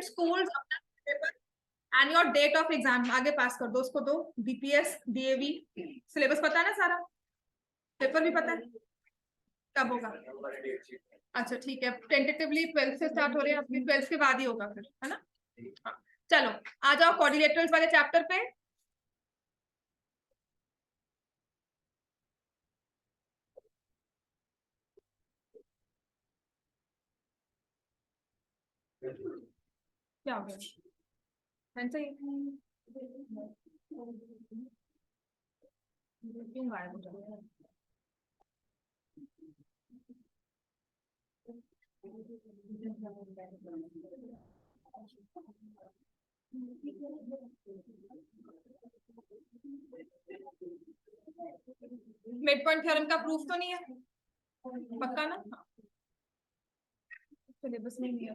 Schools and your date of exam आगे पास कर दो उसको। दो बीपीएस डीएवी सिलेबस पता है ना सारा, पेपर भी पता है कब होगा? अच्छा ठीक है, टेंटेटिवली 12th से स्टार्ट हो रहे हैं, अपनी 12th के बाद ही होगा फिर, है ना? हाँ। चलो आ जाओ कोऑर्डिनेटर्स वाले चैप्टर पे। क्या हो गया? क्यों गायब हो जाता है? मिड पॉइंट थ्योरम का प्रूफ तो नहीं है पक्का ना? सिलेबस में नहीं है।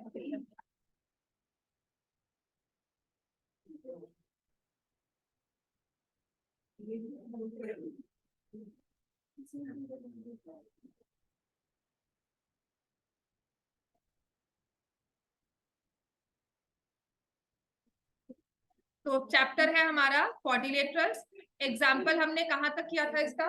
तो चैप्टर है हमारा क्वाड्रिलेटरल्स। एग्जाम्पल हमने कहां तक किया था इसका?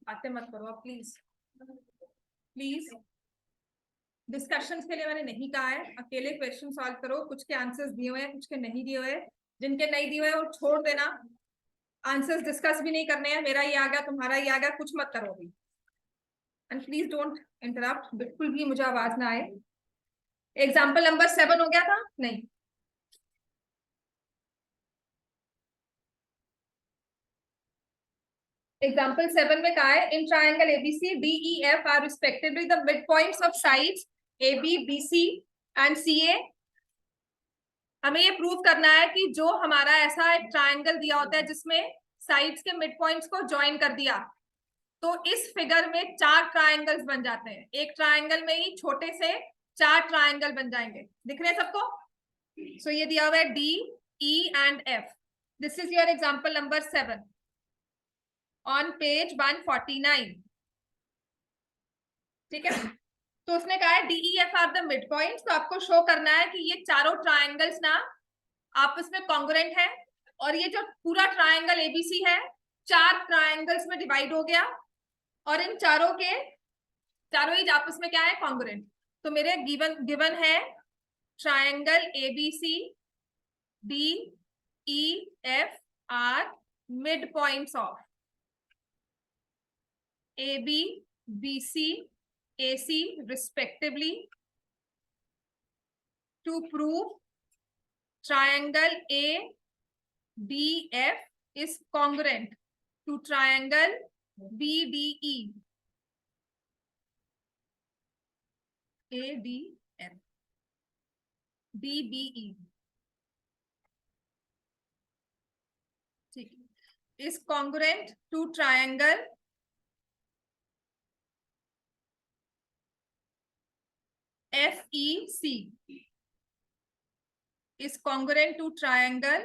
बातें मत करो आप प्लीज प्लीज। डिस्कशंस के लिए मैंने नहीं कहा है, अकेले क्वेश्चन सॉल्व करो। कुछ के आंसर्स दिए हुए हैं, कुछ के नहीं दिए हुए। जिनके नहीं दिए हुए वो छोड़ देना, आंसर्स डिस्कस भी नहीं करने हैं। मेरा ये आ गया, तुम्हारा ये आ गया, कुछ मत करो अभी। एंड प्लीज डोंट इंटरप्ट, बिल्कुल भी मुझे आवाज ना आए। एग्जाम्पल नंबर 7 हो गया था नहीं? एग्जाम्पल 7 में कहा है in triangle ABC DEF are respectively the mid points of sides AB BC and CA. हमें ये प्रूव करना है कि जो हमारा ऐसा एक ट्राइंगल दिया होता है जिसमें साइड्स के मिड पॉइंट्स को ज्वाइन कर दिया, तो इस फिगर में 4 ट्राइंगल्स बन जाते हैं। एक ट्राइंगल में ही छोटे से 4 ट्राइंगल बन जाएंगे। दिख रहे हैं सबको? सो ये दिया हुआ है D E and F. This is your example number 7 on page 149। ठीक है, तो उसने कहा है DEF are the mid points. तो आपको शो करना है कि ये चारों ट्राइंगल्स ना आपस में कॉन्ग्रुएंट है, और ये जो पूरा ट्राइंगल एबीसी है 4 ट्राइंगल्स में डिवाइड हो गया, और इन चारों के चारों ही आपस में क्या है? कॉन्ग्रुएंट। तो मेरे गिवन है triangle ABC D E F R mid points of AB BC AC respectively to prove triangle ADF is congruent to triangle BDE ADF DBE। ठीक है, is congruent to triangle FEC is congruent to triangle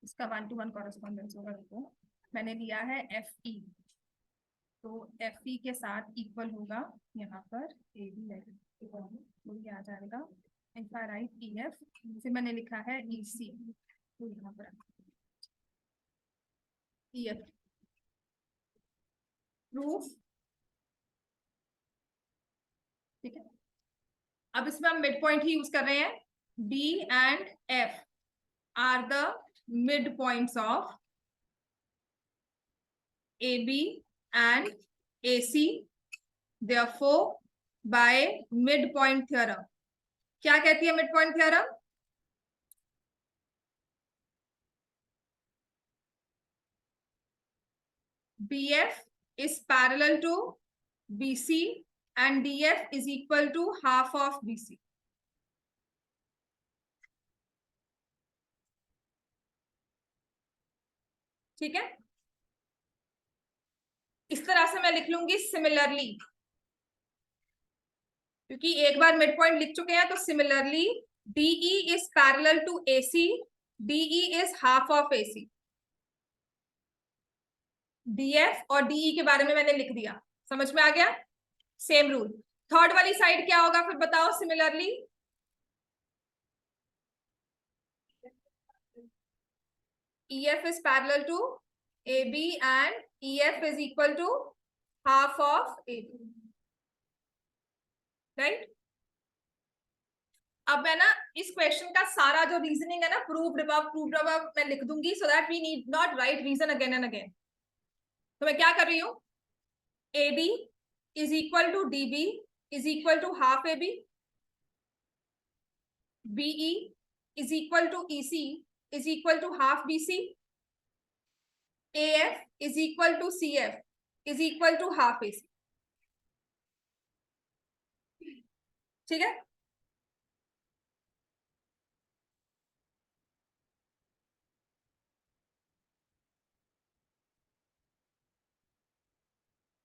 इसका 1-to-1 correspondence होगा। देखो मैंने लिया है FE, तो FE के साथ इक्वल होगा यहाँ पर AB, तो ये आ जाएगा इफ आई राइट EF, फिर मैंने लिखा है EC, तो यहाँ पर EF प्रूफ। ठीक है, अब इसमें हम मिड पॉइंट ही यूज कर रहे हैं। B and F are the mid points of AB and AC, therefore by mid point theorem। क्या कहती है mid point theorem? BF is parallel to BC and DF is equal to half of BC। ठीक है, इस तरह से मैं लिख लूंगी सिमिलरली, क्योंकि एक बार मिड पॉइंट लिख चुके हैं। तो similarly DE is parallel to AC, DE is half of AC। DF और DE के बारे में मैंने लिख दिया, समझ में आ गया। Same rule. थर्ड वाली साइड क्या होगा फिर बताओ similarly? EF is parallel to AB and EF is equal to half of AB, right? अब मैं ना इस क्वेश्चन का सारा जो रीजनिंग है ना, प्रूव्ड अबव मैं लिख दूंगी, so that we need not write reason again and again. तो मैं क्या कर रही हूँ, AD is equal to DB is equal to half AB, BE is equal to EC is equal to half BC, AF is equal to CF is equal to half AC। ठीक है,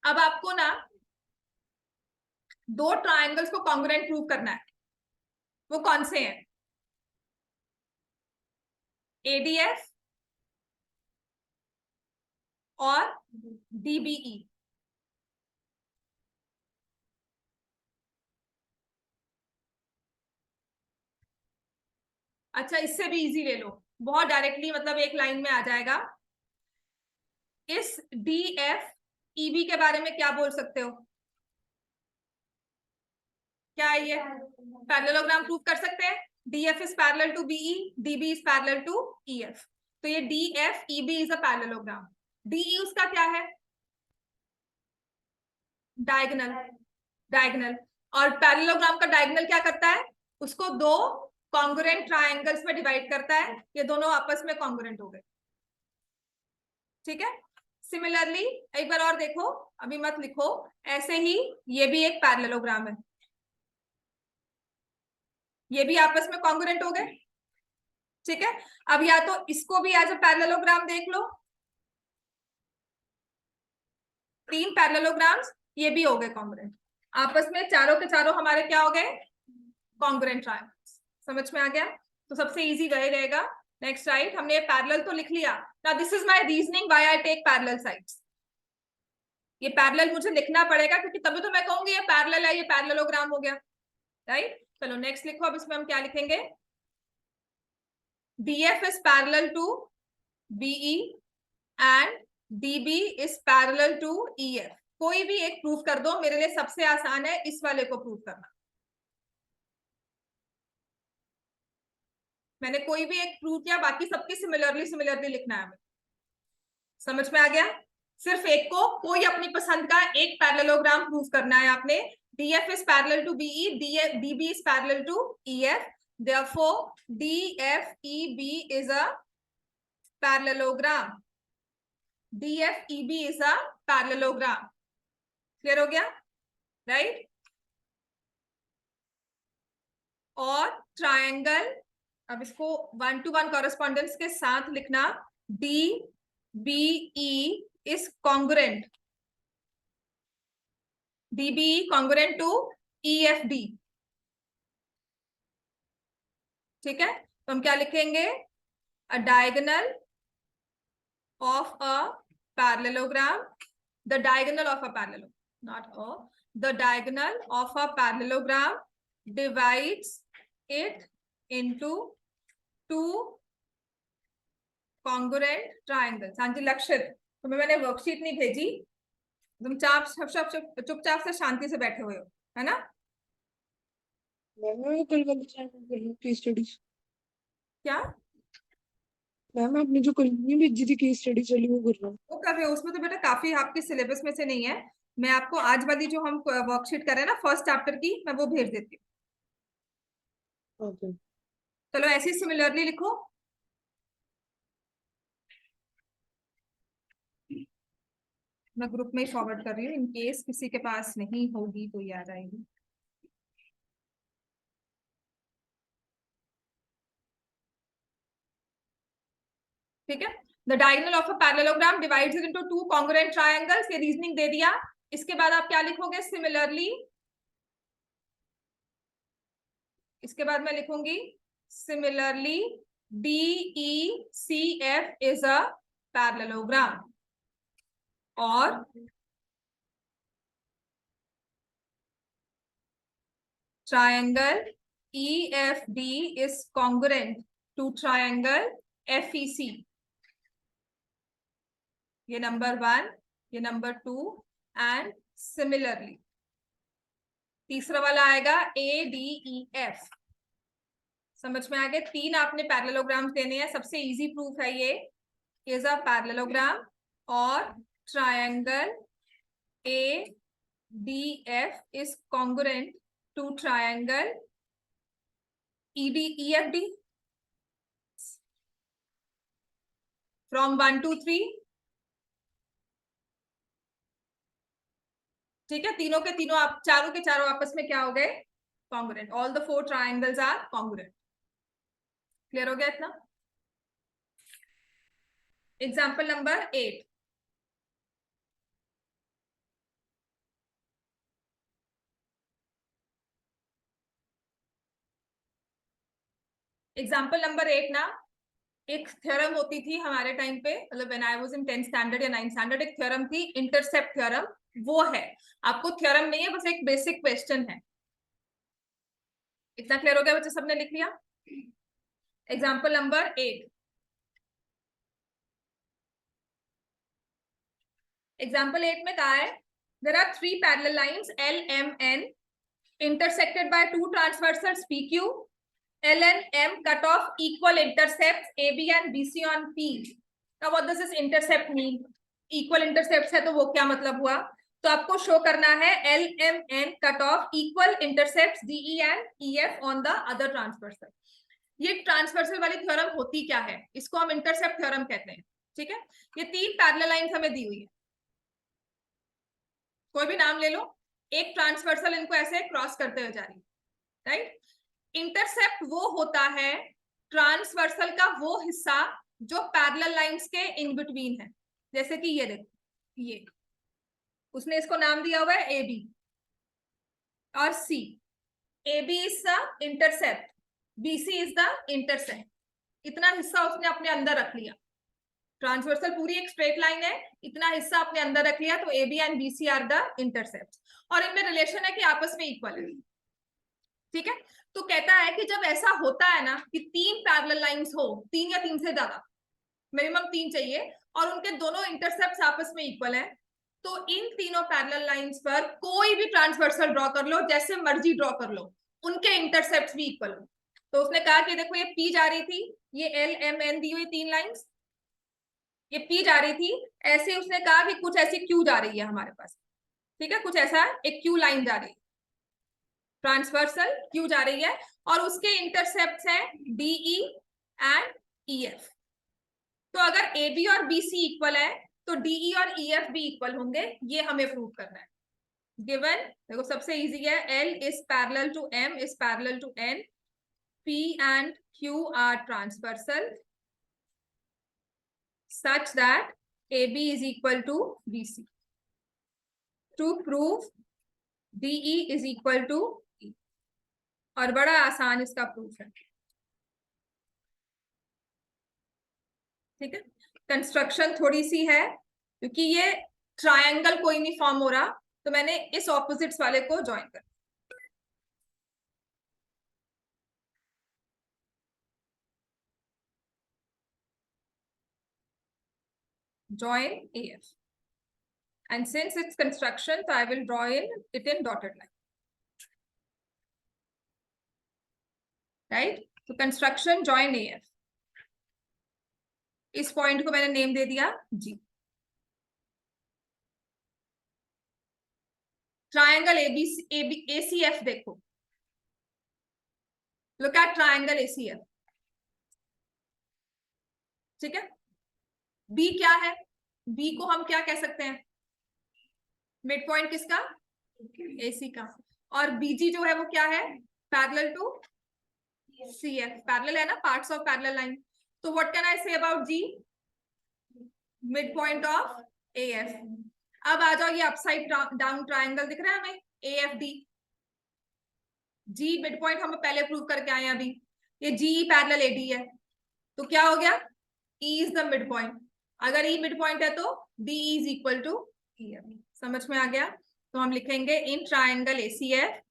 अब आपको ना दो ट्रायंगल्स को congruent prove करना है। वो कौन से हैं? ADF और DBE। अच्छा, इससे भी इजी ले लो, बहुत डायरेक्टली मतलब एक लाइन में आ जाएगा। इस DFEB के बारे में क्या बोल सकते हो? क्या है ये? पैरेललोग्राम प्रूव कर सकते हैं। DF is parallel to BE, DB is parallel to EF। तो ये DFEB is a parallelogram. DE उसका क्या है? डायगोनल। डायगोनल। और पैरेललोग्राम का डायगोनल क्या करता है? उसको दो कॉन्ग्रुएंट ट्रायंगल्स में डिवाइड करता है। ये दोनों आपस में कॉन्ग्रुएंट हो गए। ठीक है, सिमिलरली एक बार और देखो, अभी मत लिखो, ऐसे ही ये भी एक पैरेललोग्राम है, ये भी आपस में कॉन्ग्रुएंट हो गए। ठीक है, अब या तो इसको भी एज अ पैरेललोग्राम देख लो, तीन पैरेललोग्राम्स, ये भी हो गए कॉन्ग्रुएंट आपस में, चारों के चारों हमारे क्या हो गए? Congruent triangles. समझ में आ गया? तो सबसे इजी वही रहेगा। नेक्स्ट राइट, हमने पैरेलल तो लिख लिया। Now this is my reasoning why I take parallel sides. ये पैरेलल मुझे लिखना पड़ेगा क्योंकि तभी तो मैं कहूंगी ये पैरेलल है, ये पैरेललोग्राम हो गया, राइट? चलो नेक्स्ट लिखो, अब इसमें हम क्या लिखेंगे? DF is parallel to BE and DB is parallel to EF। कोई भी एक प्रूफ कर दो, मेरे लिए सबसे आसान है इस वाले को प्रूफ करना। मैंने कोई भी एक प्रूफ किया, बाकी सबकी सिमिलरली सिमिलरली लिखना है। समझ में आ गया? सिर्फ एक को, कोई अपनी पसंद का एक पैरेललोग्राम प्रूफ करना है आपने। DF is parallel to BE, DB is parallel to EF, therefore DFEB is a parallelogram। DFEB is a parallelogram। Clear हो गया, राइट? और ट्रायंगल, अब इसको 1-to-1 कॉरेस्पॉन्डेंस के साथ लिखना। DBE is congruent, DBE congruent to EFD। ठीक है, तो हम क्या लिखेंगे? अ diagonal of a parallelogram, the diagonal of a parallelogram, not a, the diagonal of a parallelogram divides it into two congruent triangles। हाँ जी लक्षित, तुम्हें मैंने वर्कशीट नहीं भेजी, तुम चुपचाप से शांति से बैठे हुए हो, है ना? मैम कल वाली केस स्टडी क्या? मैम आपने जो कल नहीं भेजी थी केस स्टडी चली वो कर रहा हूँ। वो कर रहे हो, उसमें तो बेटा काफी आपके सिलेबस में से नहीं है। मैं आपको आज वाली जो हम वर्कशीट कर रहे हैं ना फर्स्ट चैप्टर की, मैं वो भेज देती हूँ। ओके चलो ऐसे ही सिमिलरली लिखो। मैं ग्रुप में फॉरवर्ड कर रही हूँ, इन केस किसी के पास नहीं होगी तो ये आ जाएगी। ठीक है, the diagonal of a parallelogram divides it into two congruent triangles, ये रीजनिंग दे दिया। इसके बाद आप क्या लिखोगे? सिमिलरली, इसके बाद मैं लिखूंगी similarly DECF is a parallelogram, और triangle EFD is congruent to triangle FEC. ये नंबर 1, ये नंबर 2, एंड सिमिलरली तीसरा वाला आएगा ADEF। समझ में आ गया? 3 आपने पैरेललोग्राम्स देने हैं। सबसे इजी प्रूफ है ये, इज अ पैरेललोग्राम, और triangle ADF is congruent to triangle EFD from 1 to 3। ठीक है, तीनों के तीनों, आप चारों के चारों आपस में क्या हो गए? Congruent. All the 4 triangles are congruent. Clear हो गया इतना? Example number 8। एग्जाम्पल नंबर 8 ना, एक थ्योरम होती थी हमारे टाइम पे, मतलब when I was in 10th standard या 9th स्टैंडर्ड, एक थ्योरम थी इंटरसेप्ट थ्योरम। वो है, आपको थ्योरम नहीं है, बस एक बेसिक क्वेश्चन है। इतना क्लियर हो गया बच्चे? सबने लिख लिया? Example number 8। एग्जाम्पल 8 में कहा है, there are 3 parallel lines LMN intersected by 2 transversals PQ, L and M cut off equal intercepts AB and BC on P. Now what does this intercept mean? Equal intercepts है तो वो क्या मतलब हुआ? तो आपको शो करना है LMN cut off equal intercepts DE and EF on the other transversal। ये ट्रांसवर्सल वाली थ्योरम होती क्या है? इसको हम इंटरसेप्ट थ्योरम कहते हैं। ठीक है, ये 3 पैरेलल लाइंस हमें दी हुई है, कोई भी नाम ले लो, एक ट्रांसवर्सल इनको ऐसे क्रॉस करते हुए जा रही है, राइट? इंटरसेप्ट वो होता है ट्रांसवर्सल का वो हिस्सा जो पैरेलल लाइंस के इन बिटवीन है। जैसे कि ये देखो, ये उसने इसको नाम दिया हुआ है AB और C। AB is the intercept, BC is the intercept. इतना हिस्सा उसने अपने अंदर रख लिया। ट्रांसवर्सल पूरी एक स्ट्रेट लाइन है, इतना हिस्सा अपने अंदर रख लिया, तो AB and BC are the intercept, और इनमें रिलेशन है कि आपस में इक्वल है। ठीक है, तो कहता है कि जब ऐसा होता है ना कि 3 पैरेलल लाइंस हो, 3 या 3 से ज्यादा, मिनिमम 3 चाहिए, और उनके दोनों इंटरसेप्ट्स आपस में इक्वल है, तो इन तीनों पैरेलल लाइंस पर कोई भी ट्रांसवर्सल ड्रॉ कर लो, जैसे मर्जी ड्रॉ कर लो, उनके इंटरसेप्ट्स भी इक्वल हो। तो उसने कहा कि देखो ये P जा रही थी, ये LMN दी हुई 3 लाइंस, ये P जा रही थी, ऐसे उसने कहा कि कुछ ऐसी Q जा रही है हमारे पास। ठीक है, कुछ ऐसा एक Q लाइन जा रही है, ट्रांसवर्सल Q जा रही है, और उसके इंटरसेप्ट्स हैं DE एंड EF। तो अगर AB और BC इक्वल है तो DE और EF भी इक्वल होंगे, ये हमें प्रूव करना है। गिवन देखो सबसे इजी है, L is parallel to M is parallel to N, P and Q are transversal such that AB is equal to BC. To prove DE is equal to E, और बड़ा आसान इसका proof है। ठीक है, कंस्ट्रक्शन थोड़ी सी है, क्योंकि ये ट्रायंगल कोई नहीं फॉर्म हो रहा, तो मैंने इस ऑपोजिट्स वाले को ज्वाइन कर, join AF, and since it's construction, so I will draw it in dotted line, right? So construction join AF, इस पॉइंट को मैंने नेम दे दिया G। ट्रायंगल ACF देखो, लुक एट ट्रायंगल ACF। ठीक है, B क्या है? B को हम क्या कह सकते हैं? मिड पॉइंट किसका? AC का। और BG जो है वो क्या है? पैरेलल टू CF, पैरेलल है ना, पार्ट्स ऑफ पैरेलल लाइन। तो what can I say about G? Mid point of A F. अब आ जाओ, ये अपसाइड डाउन ट्राइंगल दिख रहा है हमें, A F D. G mid point हम पहले प्रूव करके आए हैं अभी, ये जी पैरेलल ए डी है, तो क्या हो गया, E is the mid point. अगर ई मिड पॉइंट है तो D is equal to E F. समझ में आ गया? तो हम लिखेंगे इन ट्राइंगल एसीएफ,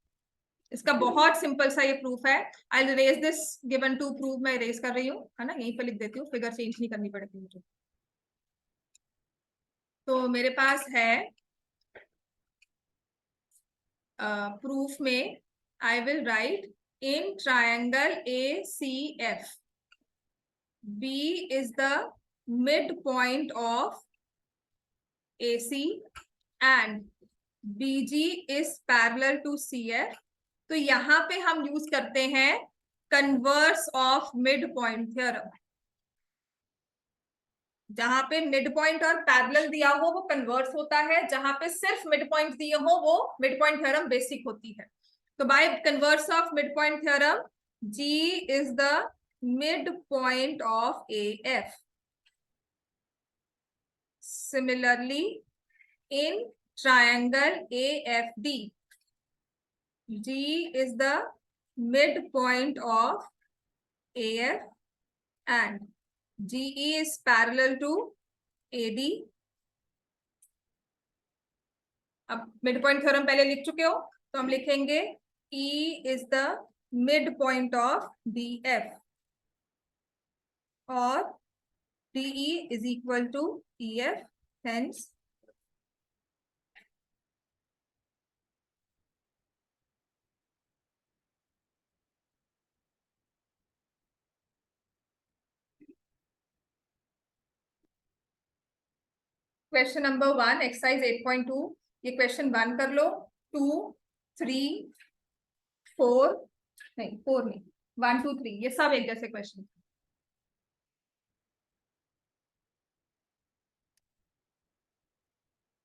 इसका बहुत सिंपल सा ये प्रूफ है। I will raise this given to prove, मैं रेज कर रही हूँ, है ना, यहीं पे लिख देती हूँ, फिगर चेंज नहीं करनी पड़ेगी मुझे। तो मेरे पास है प्रूफ में, I will write in triangle A C F, B is the mid point of A C and B G is parallel to C F. तो यहां पे हम यूज करते हैं converse of mid point theorem. जहां पे mid point और parallel दिया हो वो कन्वर्स होता है, जहां पे सिर्फ मिड पॉइंट दिए हो वो मिड पॉइंट थ्योरम बेसिक होती है। तो by converse of mid point theorem, G is the mid point of A F. Similarly in triangle A F D, G is the midpoint of AF and GE is parallel to AD. अब midpoint theorem पहले लिख चुके हो, तो हम लिखेंगे E is the midpoint of DF और DE is equal to EF. Hence question number 1 exercise 8.2, ये क्वेश्चन 1 कर लो, 2, 3, 4 नहीं 4 नहीं, 1, 2, 3 ये सब एक जैसे क्वेश्चन।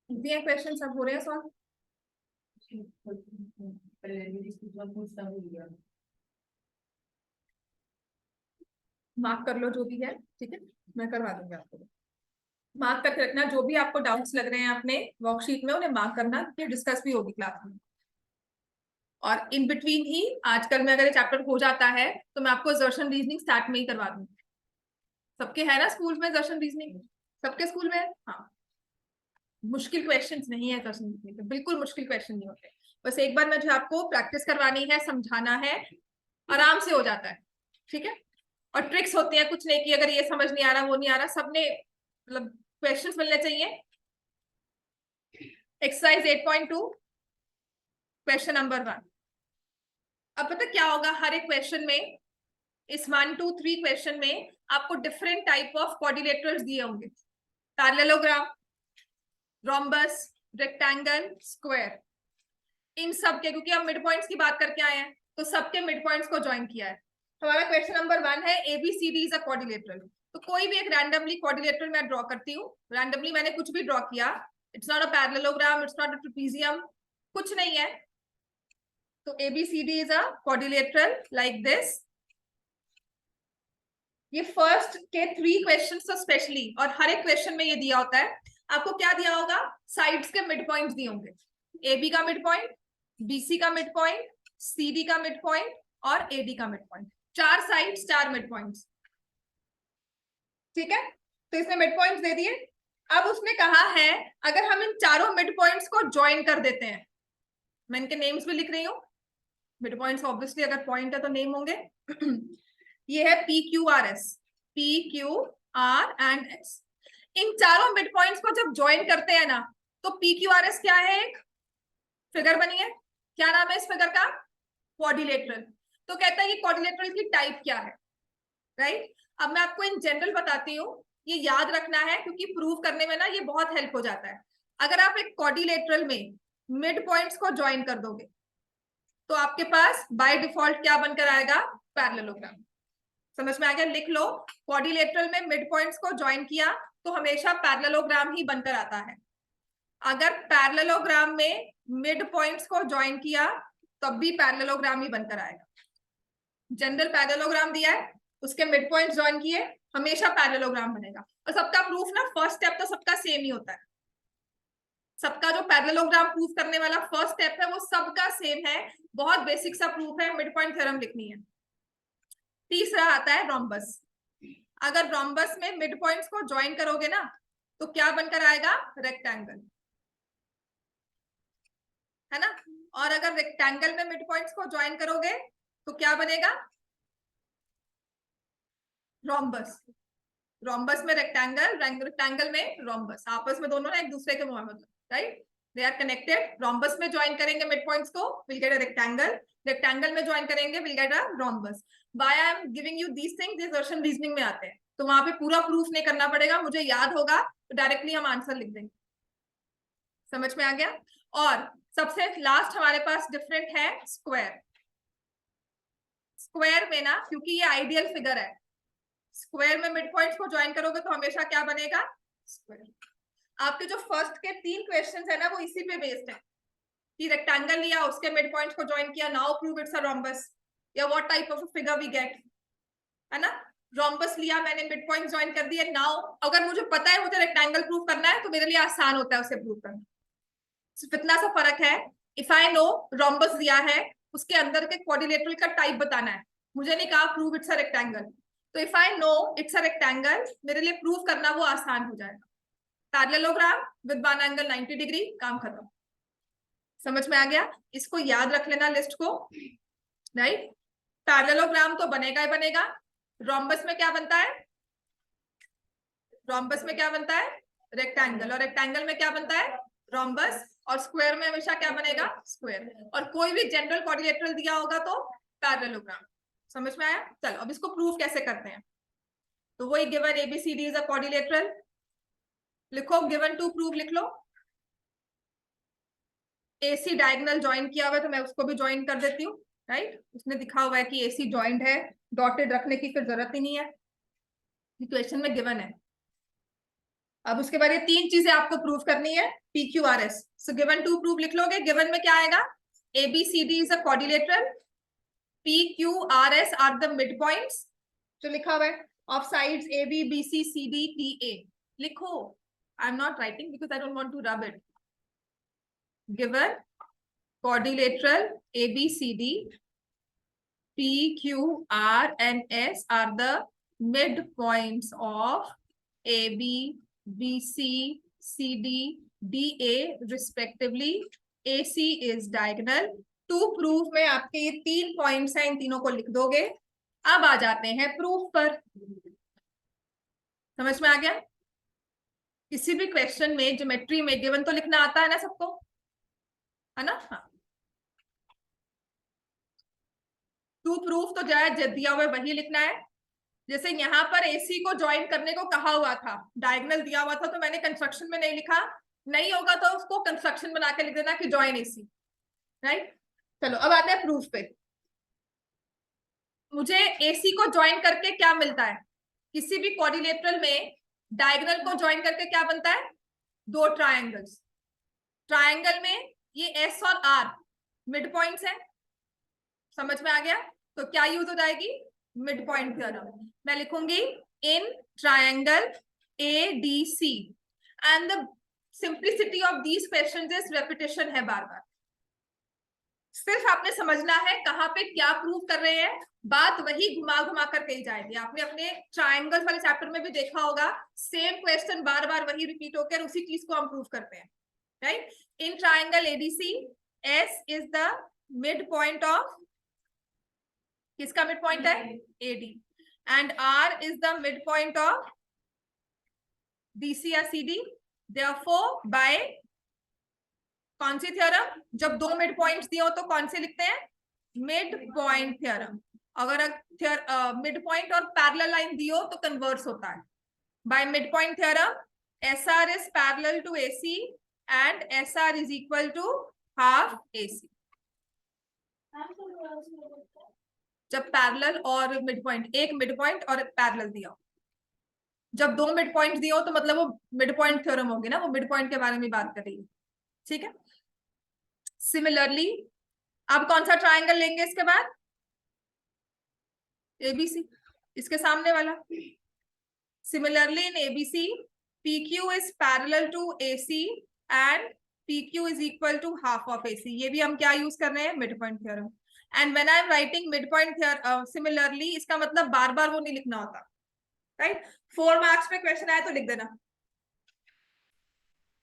दिए क्वेश्चन सब हो रहे हैं सॉल्व। मार्क कर लो जो भी है, ठीक है, मैं करवा दूंगी आपको। मार्क करके रखना, जो भी आपको डाउट्स लग रहे हैं अपने वर्कशीट में उन्हें मार्क करना, फिर डिस्कस भी होगी क्लास में। और इन बिटवीन ही आजकल में अगर ये चैप्टर हो जाता है तो मैं आपको असर्शन रीजनिंग स्टार्ट में ही करवा दूंगी। सबके है ना स्कूल में असर्शन रीजनिंग? सबके स्कूल में है? हाँ, मुश्किल क्वेश्चंस नहीं है असर्शन रीजनिंग के, बिल्कुल मुश्किल क्वेश्चन नहीं होते। बस एक बार मुझे आपको प्रैक्टिस करवानी है, समझाना है, आराम से हो जाता है, ठीक है। और ट्रिक्स होती हैं, कुछ नहीं कि अगर ये समझ नहीं आ रहा वो नहीं आ रहा, सबने मतलब क्वेश्चंस मिलने चाहिए। Exercise 8.2 question number 1। अब पता क्या होगा, हर एक क्वेश्चन में, इस 1, 2, 3 क्वेश्चन में आपको डिफरेंट टाइप ऑफ क्वाड्रिलेटरल्स दिए होंगे, पैरेललोग्राम, रोम्बस, रेक्टेंगल, स्क्वायर, इन सब के, क्योंकि हम मिड पॉइंट्स की बात करके आए हैं तो सबके मिड पॉइंट्स को ज्वाइन किया है। हमारा क्वेश्चन नंबर 1 है ABCD इज अ क्वाड्रिलेटरल। तो कोई भी एक रैंडमली क्वाड्रिलेटरल मैं ड्रॉ करती हूँ, रैंडमली मैंने कुछ भी ड्रॉ किया, it's not a parallelogram, it's not a trapezium, कुछ नहीं है। तो ABCD is a quadrilateral like this. ये फर्स्ट के 3 क्वेश्चंस तो स्पेशली, और हर एक क्वेश्चन में ये दिया होता है आपको, क्या दिया होगा, साइड्स के मिड पॉइंट्स दिए होंगे, AB का मिड पॉइंट, BC का मिड पॉइंट, CD का मिड पॉइंट और AD का mid point, 4 sides 4 mid points, ठीक है। तो इसने मिड पॉइंट्स दे दिए। अब उसने कहा है अगर हम इन चारों मिड पॉइंट्स को ज्वाइन कर देते हैं, मैं इनके नेम्स भी लिख रही हूँ, मिड पॉइंट्स ऑब्वियसली अगर पॉइंट है तो नेम होंगे। ये है PQRS, PQR एंड S। इन चारों मिड पॉइंट्स को जब ज्वाइन करते हैं ना, तो PQRS क्या है, एक फिगर बनी है, क्या नाम है इस फिगर का, क्वाड्रिलेटरल। तो कहता है कि क्वाड्रिलेटरल की टाइप क्या है, राइट। अब मैं आपको इन जनरल बताती हूँ, ये याद रखना है क्योंकि प्रूव करने में ना ये बहुत हेल्प हो जाता है। अगर आप एक क्वाड्रिलेटरल में मिड पॉइंट्स को ज्वाइन कर दोगे तो आपके पास बाय डिफॉल्ट क्या बनकर आएगा, पैरेललोग्राम। समझ में आ गया? लिख लो, क्वाड्रिलेटरल में मिड पॉइंट्स को ज्वाइन किया तो हमेशा पैरेललोग्राम ही बनकर आता है। अगर पैरेललोग्राम में मिड पॉइंट्स को ज्वाइन किया तब भी पैरेललोग्राम ही बनकर आएगा। जनरल पैरेललोग्राम दिया है, उसके मिड पॉइंट ज्वाइन किए, हमेशा पैरेललोग्राम बनेगा। और सबका प्रूफ ना फर्स्ट स्टेप तो सबका सेम ही होता है, सबका जो पैरेललोग्राम प्रूफ करने वाला फर्स्ट स्टेप है वो सबका सेम है, बहुत बेसिक सा प्रूफ है, मिड पॉइंट थ्योरम लिखनी है। तीसरा आता है रोम्बस। अगर रोम्बस में मिड पॉइंट्स को ज्वाइन करोगे ना तो क्या बनकर आएगा, रेक्टेंगल, है ना। और अगर रेक्टेंगल में मिड पॉइंट्स को ज्वाइन करोगे तो क्या बनेगा, रोम्बस। रोम्बस में रेक्टेंगल, रेक्टेंगल में रोम्बस, आपस में दोनों ना एक दूसरे के मतलब, right, they are connected. Rhombus में ज्वाइन करेंगे मिड पॉइंट्स को, will get a rectangle, rectangle में ज्वाइन करेंगे will get a rhombus. Why I am giving you these things, ये क्वेश्चन रीजनिंग में आते हैं, तो वहां पे पूरा प्रूफ नहीं करना पड़ेगा, मुझे याद होगा तो डायरेक्टली हम आंसर लिख देंगे। समझ में आ गया। और सबसे लास्ट हमारे पास डिफरेंट है स्क्वायर। स्क्वायर में ना, क्योंकि ये आइडियल फिगर है, स्क्वायर में मिड पॉइंट्स को ज्वाइन करोगे तो हमेशा क्या बनेगा, स्क्वायर। आपके जो फर्स्ट के 3 क्वेश्चंस है ना वो इसी पे बेस्ड है कि रेक्टेंगल लिया, उसके मिड पॉइंट्स को ज्वाइन किया, now prove it's a rhombus, या what type of figure we get, है ना। रोम्बस लिया मैंने, मिड पॉइंट ज्वाइन कर दिया, नाउ अगर मुझे पता है मुझे रेक्टेंगल प्रूव करना है तो मेरे लिए आसान होता है उसे प्रूव करना। सिर्फ इतना सा फर्क है, इफ आई नो रोम्बस दिया है, उसके अंदर के क्वाड्रिलेटरल का टाइप बताना है, मुझे नहीं कहा प्रूव इट्स अ रेक्टेंगल, तो if I know it's a rectangle मेरे लिए प्रूव करना वो आसान हो जाएगा। Parallelogram with one angle 90 degree, काम खत्म। समझ में आ गया, इसको याद रख लेना लिस्ट को, राइट। पैरेललोग्राम तो बनेगा ही बनेगा। रोम्बस में क्या बनता है, रोम्बस में क्या बनता है, रेक्टेंगल, और रेक्टेंगल में क्या बनता है, रोम्बस, और स्क्वायर में हमेशा क्या बनेगा, स्क्वायर, और कोई भी जनरल क्वाड्रिलेटरल दिया होगा तो पैरेललोग्राम। समझ में आया। चलो अब इसको प्रूव कैसे करते हैं, तो वही given ABCD is a quadrilateral, लिखो गिवन टू प्रूव लिख लो। एसी डायगोनल ज्वाइन किया हुआ है तो मैं उसको भी ज्वाइन कर देती हूँ, राइट, उसने दिखा हुआ है कि एसी ज्वाइंट है, डॉटेड रखने की फिर जरूरत ही नहीं है, इक्वेशन में गिवन है। अब उसके बाद ये 3 चीजें आपको प्रूव करनी है, P Q R S. So given to prove लिख लोगे, गिवन में क्या आएगा, ABCD is a quadrilateral, P Q R S are the mid points, जो लिखा हुआ है of sides A B B C C D D A, लिखो, I am not writing because I don't want to rub it. Given quadrilateral ABCD, P, Q, R and S are the midpoints of AB, BC, CD, DA respectively. AC is diagonal. To proof में आपके ये 3 points हैं, इन तीनों को लिख दोगे। अब आ जाते हैं प्रूफ पर। समझ में आ गया। किसी भी क्वेश्चन में ज्योमेट्री में गिवन तो लिखना आता है ना सबको, है ना। हाँ, टू प्रूफ तो दिया हुआ वही लिखना है। जैसे यहाँ पर एसी को ज्वाइन करने को कहा हुआ था, डायगोनल दिया हुआ था, तो मैंने कंस्ट्रक्शन में नहीं लिखा, नहीं होगा तो उसको कंस्ट्रक्शन बना के लिख देना कि ज्वाइन एसी, राइट। चलो अब आते हैं प्रूफ पे। मुझे एसी को ज्वाइन करके क्या मिलता है, किसी भी क्वाड्रिलेटरल में डायगोनल को ज्वाइन करके क्या बनता है, 2 ट्रायंगल्स। ट्रायंगल में ये एस और आर मिड पॉइंट्स है, समझ में आ गया। तो क्या यूज हो जाएगी, मिड पॉइंट थ्योरम। मैं लिखूंगी इन triangle ADC, and the simplicity of these questions is repetition है, बार बार। सिर्फ आपने समझना है कहाँ पे क्या प्रूव कर रहे हैं, बात वही घुमा घुमा कर कही जाएगी। आपने अपने ट्रायंगल्स वाले चैप्टर में भी देखा होगा, सेम क्वेश्चन बार बार वही रिपीट होकर उसी चीज को हम प्रूव करते हैं, right. In triangle ADC S is the mid point of, किसका मिड पॉइंट है, AD, and R is the mid point of BC या सीडी। देयरफॉर बाय कौन सी थ्योरम, जब 2 मिड पॉइंट्स दिए हो तो कौन से लिखते हैं, मिड पॉइंट थ्योरम। अगर मिड पॉइंट और पैरेलल लाइन दियो तो कन्वर्स होता है। By mid point theorem SR is parallel to AC and SR is equal to half AC. जब पैरेलल और मिड पॉइंट, एक मिड पॉइंट और पैरेलल दिया, जब 2 मिड पॉइंट दिए हो तो मतलब वो मिड पॉइंट थ्योरम होगी ना, वो मिड पॉइंट के बारे में बात कर रही है, ठीक है। सिमिलरली अब कौन सा ट्रायंगल लेंगे इसके बाद, एबीसी। इसके सामने वाला। Similarly in ABC PQ is parallel to AC and PQ is equal to half of AC. ये भी हम क्या यूज कर रहे हैं, mid point theorem. And when I am writing mid point similarly, इसका मतलब बार बार वो नहीं लिखना होता, राइट। 4 मार्क्स में क्वेश्चन आया तो लिख देना,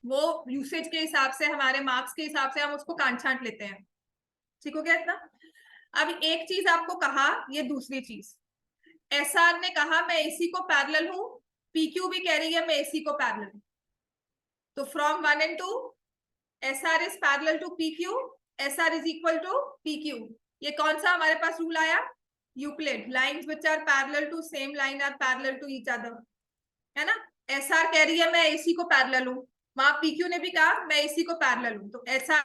वो यूसेज के हिसाब से, हमारे मार्क्स के हिसाब से हम उसको काट छांट लेते हैं। ठीक हो गया इतना। अब एक चीज आपको कहा, ये दूसरी चीज, एसआर ने कहा मैं एसी को पैरेलल हूं, पीक्यू भी कह रही है मैं एसी को पैरेलल हूं। तो from 1 and 2 SR is parallel to PQ, SR is equal to PQ. ये कौन सा हमारे पास रूल आया, Euclid, lines which are parallel to same line are parallel to each other, है ना। एसआर कह रही है मैं एसी को पैरेलल हूं, वहां पीक्यू ने भी कहा मैं एसी को पैरेलल हूं, तो एसआर